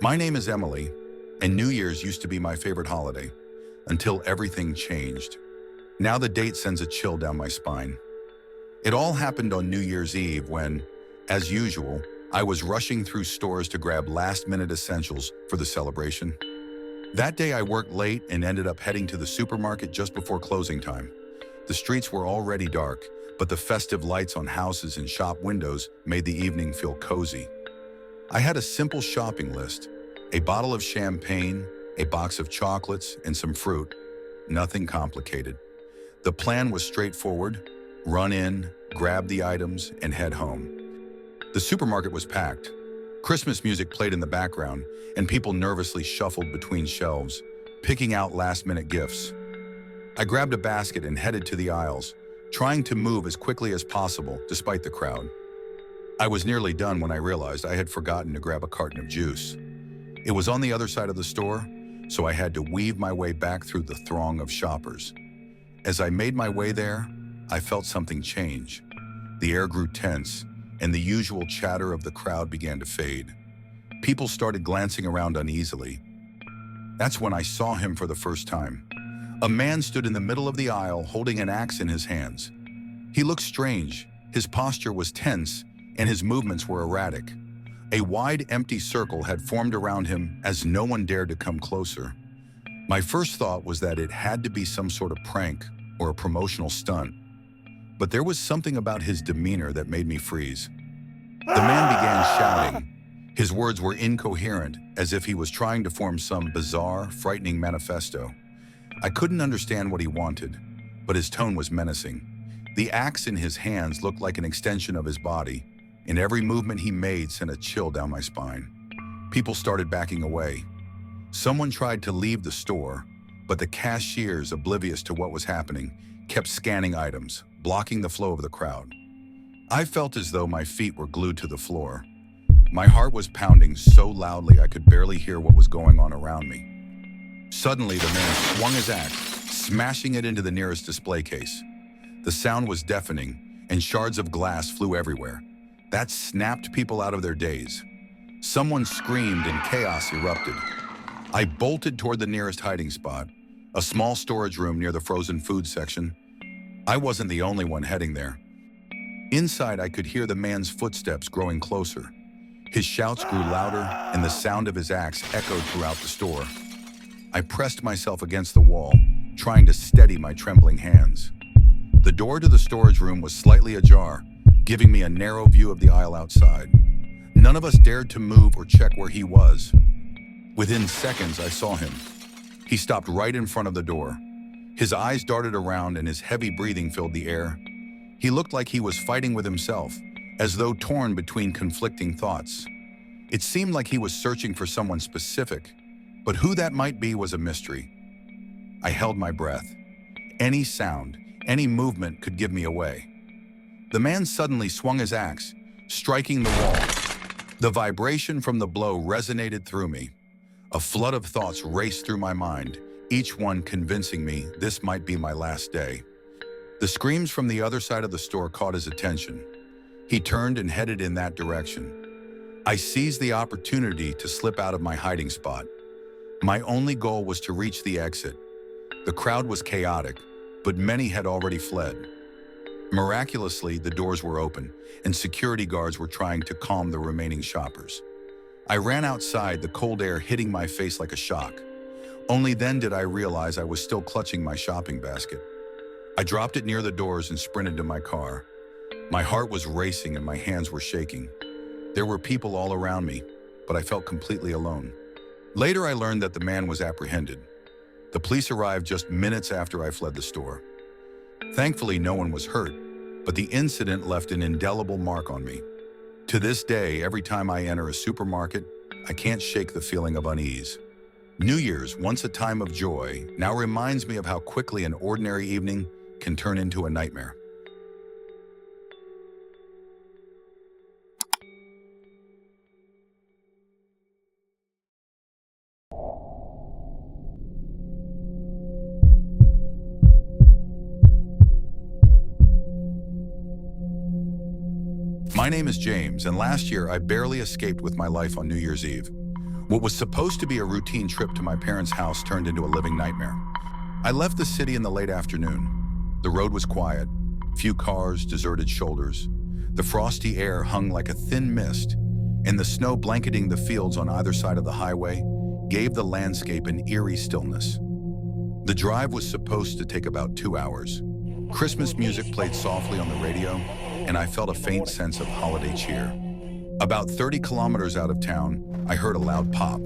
My name is Emily, and New Year's used to be my favorite holiday, until everything changed. Now the date sends a chill down my spine. It all happened on New Year's Eve when, as usual, I was rushing through stores to grab last-minute essentials for the celebration. That day I worked late and ended up heading to the supermarket just before closing time. The streets were already dark, but the festive lights on houses and shop windows made the evening feel cozy. I had a simple shopping list: a bottle of champagne, a box of chocolates, and some fruit. Nothing complicated. The plan was straightforward: run in, grab the items, and head home. The supermarket was packed. Christmas music played in the background, and people nervously shuffled between shelves, picking out last-minute gifts. I grabbed a basket and headed to the aisles, trying to move as quickly as possible despite the crowd. I was nearly done when I realized I had forgotten to grab a carton of juice. It was on the other side of the store, so I had to weave my way back through the throng of shoppers. As I made my way there, I felt something change. The air grew tense, and the usual chatter of the crowd began to fade. People started glancing around uneasily. That's when I saw him for the first time. A man stood in the middle of the aisle holding an axe in his hands. He looked strange, his posture was tense, and his movements were erratic. A wide, empty circle had formed around him as no one dared to come closer. My first thought was that it had to be some sort of prank or a promotional stunt. But there was something about his demeanor that made me freeze. The man began shouting. His words were incoherent, as if he was trying to form some bizarre, frightening manifesto. I couldn't understand what he wanted, but his tone was menacing. The axe in his hands looked like an extension of his body, and every movement he made sent a chill down my spine. People started backing away. Someone tried to leave the store, but the cashiers, oblivious to what was happening, kept scanning items, blocking the flow of the crowd. I felt as though my feet were glued to the floor. My heart was pounding so loudly I could barely hear what was going on around me. Suddenly, the man swung his axe, smashing it into the nearest display case. The sound was deafening, and shards of glass flew everywhere. That snapped people out of their daze. Someone screamed and chaos erupted. I bolted toward the nearest hiding spot, a small storage room near the frozen food section. I wasn't the only one heading there. Inside, I could hear the man's footsteps growing closer. His shouts grew louder, and the sound of his axe echoed throughout the store. I pressed myself against the wall, trying to steady my trembling hands. The door to the storage room was slightly ajar, giving me a narrow view of the aisle outside. None of us dared to move or check where he was. Within seconds, I saw him. He stopped right in front of the door. His eyes darted around and his heavy breathing filled the air. He looked like he was fighting with himself, as though torn between conflicting thoughts. It seemed like he was searching for someone specific, but who that might be was a mystery. I held my breath. Any sound, any movement could give me away. The man suddenly swung his axe, striking the wall. The vibration from the blow resonated through me. A flood of thoughts raced through my mind, each one convincing me this might be my last day. The screams from the other side of the store caught his attention. He turned and headed in that direction. I seized the opportunity to slip out of my hiding spot. My only goal was to reach the exit. The crowd was chaotic, but many had already fled. Miraculously, the doors were open, and security guards were trying to calm the remaining shoppers. I ran outside, the cold air hitting my face like a shock. Only then did I realize I was still clutching my shopping basket. I dropped it near the doors and sprinted to my car. My heart was racing and my hands were shaking. There were people all around me, but I felt completely alone. Later, I learned that the man was apprehended. The police arrived just minutes after I fled the store. Thankfully, no one was hurt, but the incident left an indelible mark on me. To this day, every time I enter a supermarket, I can't shake the feeling of unease. New Year's, once a time of joy, now reminds me of how quickly an ordinary evening can turn into a nightmare. My name is James, and last year I barely escaped with my life on New Year's Eve. What was supposed to be a routine trip to my parents' house turned into a living nightmare. I left the city in the late afternoon. The road was quiet, few cars, deserted shoulders. The frosty air hung like a thin mist, and the snow blanketing the fields on either side of the highway gave the landscape an eerie stillness. The drive was supposed to take about 2 hours. Christmas music played softly on the radio, and I felt a faint sense of holiday cheer. About 30 kilometers out of town, I heard a loud pop.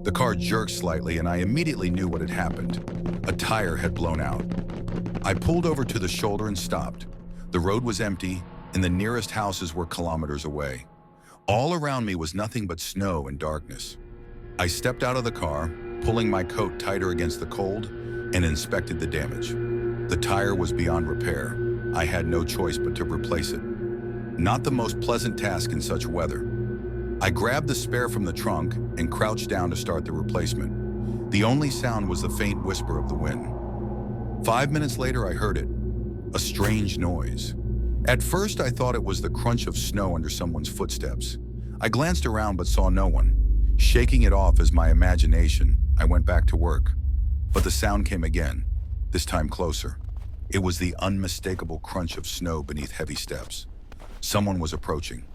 The car jerked slightly, and I immediately knew what had happened. A tire had blown out. I pulled over to the shoulder and stopped. The road was empty, and the nearest houses were kilometers away. All around me was nothing but snow and darkness. I stepped out of the car, pulling my coat tighter against the cold, and inspected the damage. The tire was beyond repair. I had no choice but to replace it. Not the most pleasant task in such weather. I grabbed the spare from the trunk and crouched down to start the replacement. The only sound was the faint whisper of the wind. 5 minutes later, I heard it. A strange noise. At first, I thought it was the crunch of snow under someone's footsteps. I glanced around but saw no one. Shaking it off as my imagination, I went back to work. But the sound came again, this time closer. It was the unmistakable crunch of snow beneath heavy steps. Someone was approaching.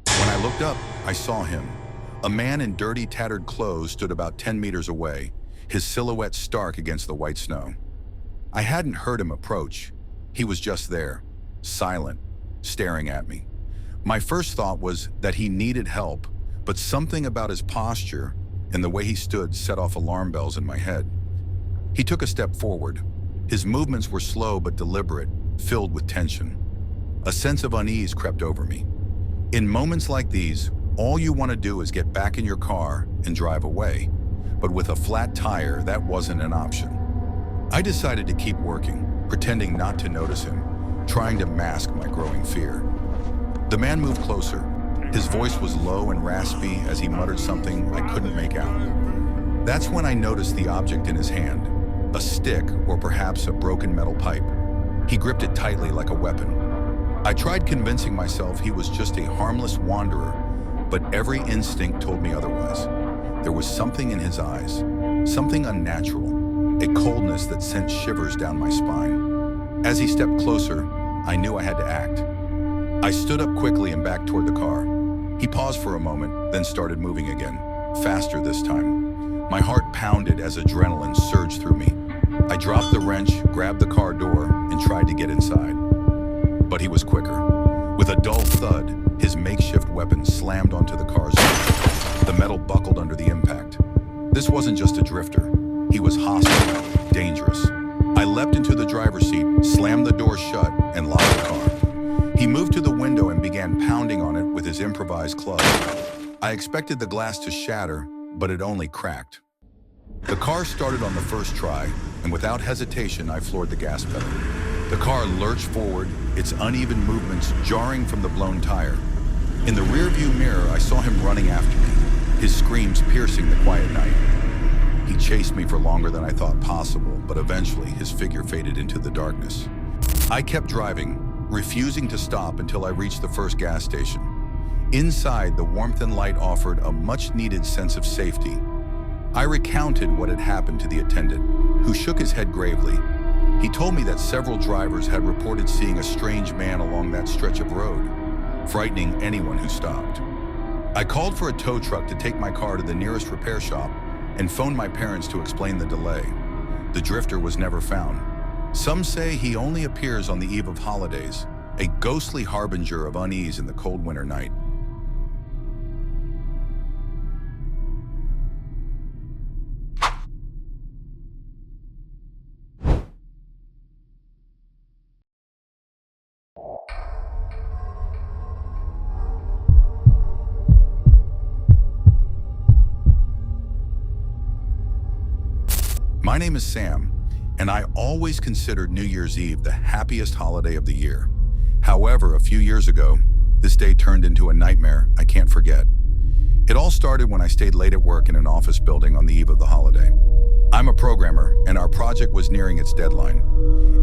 When I looked up, I saw him. A man in dirty, tattered clothes stood about 10 meters away, his silhouette stark against the white snow. I hadn't heard him approach. He was just there, silent, staring at me. My first thought was that he needed help, but something about his posture and the way he stood set off alarm bells in my head. He took a step forward. His movements were slow but deliberate, filled with tension. A sense of unease crept over me. In moments like these, all you want to do is get back in your car and drive away. But with a flat tire, that wasn't an option. I decided to keep working, pretending not to notice him, trying to mask my growing fear. The man moved closer. His voice was low and raspy as he muttered something I couldn't make out. That's when I noticed the object in his hand, a stick or perhaps a broken metal pipe. He gripped it tightly like a weapon. I tried convincing myself he was just a harmless wanderer, but every instinct told me otherwise. There was something in his eyes, something unnatural, a coldness that sent shivers down my spine. As he stepped closer, I knew I had to act. I stood up quickly and backed toward the car. He paused for a moment, then started moving again, faster this time. My heart pounded as adrenaline surged through me. I dropped the wrench, grabbed the car door, and tried to get inside. But he was quicker. With a dull thud, his makeshift weapon slammed onto the car's roof. The metal buckled under the impact. This wasn't just a drifter. He was hostile, dangerous. I leapt into the driver's seat, slammed the door shut, and locked the car. He moved to the window and began pounding on it with his improvised club. I expected the glass to shatter, but it only cracked. The car started on the first try, and without hesitation, I floored the gas pedal. The car lurched forward, its uneven movements jarring from the blown tire. In the rearview mirror, I saw him running after me, his screams piercing the quiet night. He chased me for longer than I thought possible, but eventually his figure faded into the darkness. I kept driving, refusing to stop until I reached the first gas station. Inside, the warmth and light offered a much-needed sense of safety. I recounted what had happened to the attendant, who shook his head gravely. He told me that several drivers had reported seeing a strange man along that stretch of road, frightening anyone who stopped. I called for a tow truck to take my car to the nearest repair shop and phoned my parents to explain the delay. The drifter was never found. Some say he only appears on the eve of holidays, a ghostly harbinger of unease in the cold winter night. My name is Sam, and I always considered New Year's Eve the happiest holiday of the year. However, a few years ago, this day turned into a nightmare I can't forget. It all started when I stayed late at work in an office building on the eve of the holiday. I'm a programmer, and our project was nearing its deadline.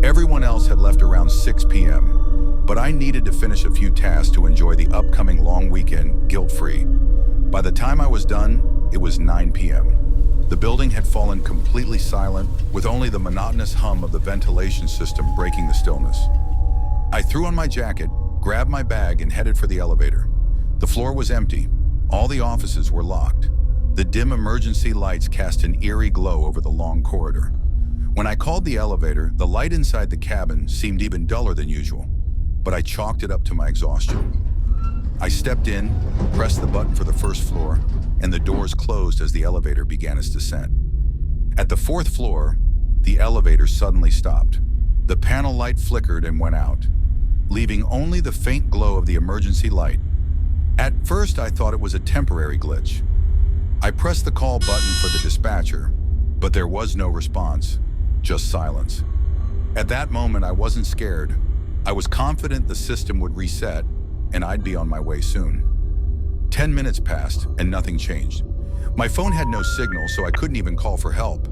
Everyone else had left around 6 p.m., but I needed to finish a few tasks to enjoy the upcoming long weekend guilt-free. By the time I was done, It was 9 p.m. The building had fallen completely silent, with only the monotonous hum of the ventilation system breaking the stillness. I threw on my jacket, grabbed my bag, and headed for the elevator. The floor was empty. All the offices were locked. The dim emergency lights cast an eerie glow over the long corridor. When I called the elevator, the light inside the cabin seemed even duller than usual, but I chalked it up to my exhaustion. I stepped in, pressed the button for the first floor, and the doors closed as the elevator began its descent. At the 4th floor, the elevator suddenly stopped. The panel light flickered and went out, leaving only the faint glow of the emergency light. At first, I thought it was a temporary glitch. I pressed the call button for the dispatcher, but there was no response, just silence. At that moment, I wasn't scared. I was confident the system would reset, and I'd be on my way soon. 10 minutes passed, and nothing changed. My phone had no signal, so I couldn't even call for help.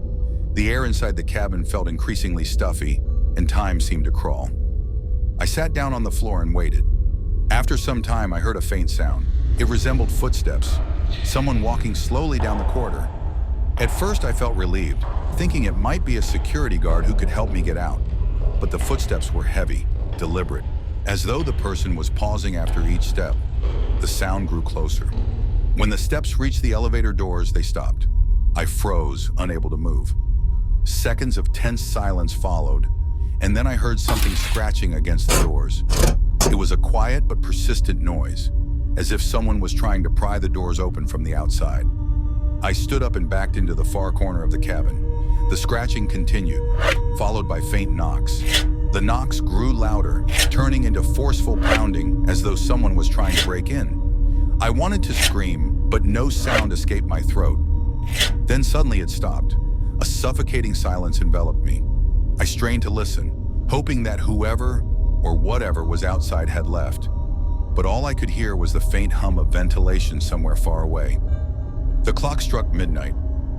The air inside the cabin felt increasingly stuffy, and time seemed to crawl. I sat down on the floor and waited. After some time, I heard a faint sound. It resembled footsteps, someone walking slowly down the corridor. At first, I felt relieved, thinking it might be a security guard who could help me get out. But the footsteps were heavy, deliberate, as though the person was pausing after each step. The sound grew closer. When the steps reached the elevator doors, they stopped. I froze, unable to move. Seconds of tense silence followed, and then I heard something scratching against the doors. It was a quiet but persistent noise, as if someone was trying to pry the doors open from the outside. I stood up and backed into the far corner of the cabin. The scratching continued, followed by faint knocks. The knocks grew louder, turning into forceful pounding as though someone was trying to break in. I wanted to scream, but no sound escaped my throat. Then suddenly it stopped. A suffocating silence enveloped me. I strained to listen, hoping that whoever or whatever was outside had left. But all I could hear was the faint hum of ventilation somewhere far away. The clock struck midnight.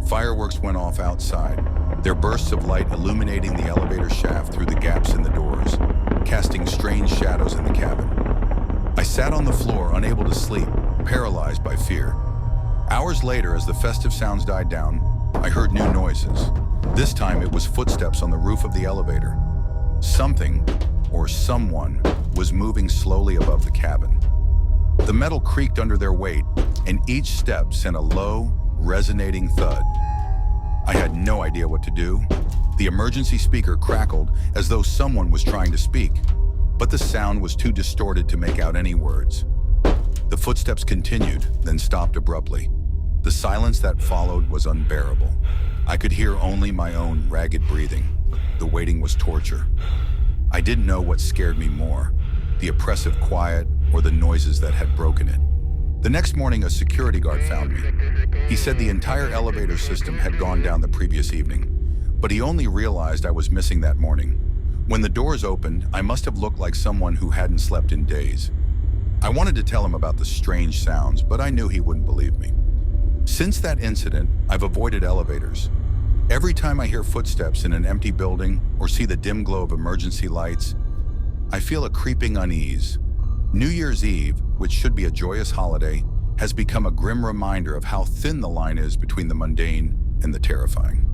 Fireworks went off outside, their bursts of light illuminating the elevator shaft through the gaps in the doors, casting strange shadows in the cabin. I sat on the floor, unable to sleep, paralyzed by fear. Hours later, as the festive sounds died down, I heard new noises. This time it was footsteps on the roof of the elevator. Something, or someone, was moving slowly above the cabin. The metal creaked under their weight, and each step sent a low, resonating thud. I had no idea what to do. The emergency speaker crackled as though someone was trying to speak, but the sound was too distorted to make out any words. The footsteps continued, then stopped abruptly. The silence that followed was unbearable. I could hear only my own ragged breathing. The waiting was torture. I didn't know what scared me more, the oppressive quiet or the noises that had broken it. The next morning, a security guard found me. He said the entire elevator system had gone down the previous evening, but he only realized I was missing that morning. When the doors opened, I must have looked like someone who hadn't slept in days. I wanted to tell him about the strange sounds, but I knew he wouldn't believe me. Since that incident, I've avoided elevators. Every time I hear footsteps in an empty building or see the dim glow of emergency lights, I feel a creeping unease. New Year's Eve, which should be a joyous holiday, has become a grim reminder of how thin the line is between the mundane and the terrifying.